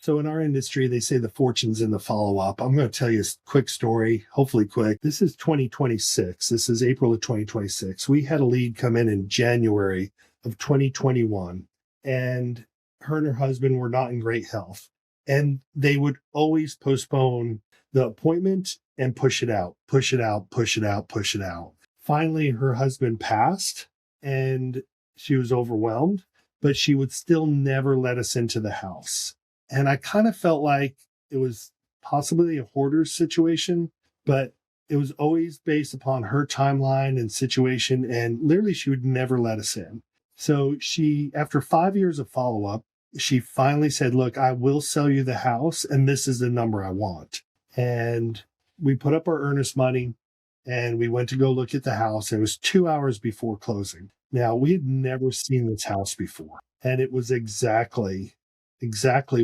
So in our industry, they say the fortune's in the follow-up. I'm going to tell you a quick story, hopefully quick. This is 2026. This is April of 2026. We had a lead come in January of 2021, and her and her husband were not in great health. And they would always postpone the appointment and push it out, push it out, push it out, push it out. Finally, her husband passed and she was overwhelmed, but she would still never let us into the house. And I kind of felt like it was possibly a hoarder situation, but it was always based upon her timeline and situation. And literally, she would never let us in. So after 5 years of follow up, she finally said, look, I will sell you the house, and this is the number I want. And we put up our earnest money and we went to go look at the house. It was 2 hours before closing. Now, we had never seen this house before, and it was exactly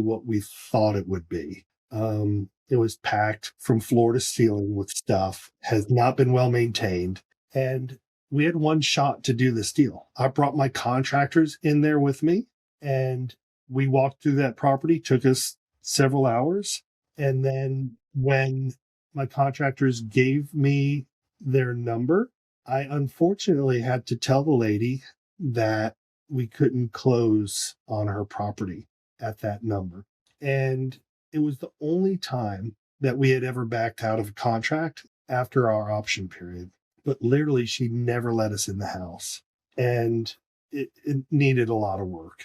what we thought it would be. It was packed from floor to ceiling with stuff, has not been well maintained. And we had one shot to do this deal. I brought my contractors in there with me, and we walked through that property, took us several hours. And then when my contractors gave me their number, I unfortunately had to tell the lady that we couldn't close on her property at that number. And it was the only time that we had ever backed out of a contract after our option period. But literally, she never let us in the house. And it needed a lot of work.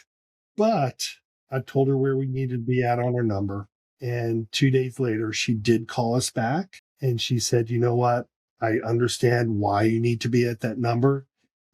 But I told her where we needed to be at on her number. And 2 days later, she did call us back. And she said, you know what? I understand why you need to be at that number.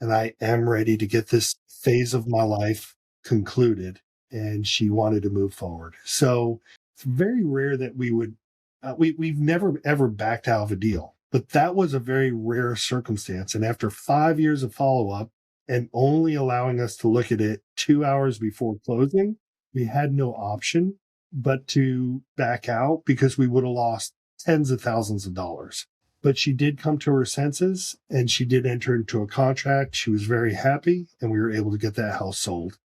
And I am ready to get this phase of my life concluded. And she wanted to move forward. So it's very rare that we've never ever backed out of a deal, but that was a very rare circumstance. And after 5 years of follow up and only allowing us to look at it 2 hours before closing, we had no option but to back out because we would have lost tens of thousands of dollars. But she did come to her senses and she did enter into a contract. She was very happy and we were able to get that house sold.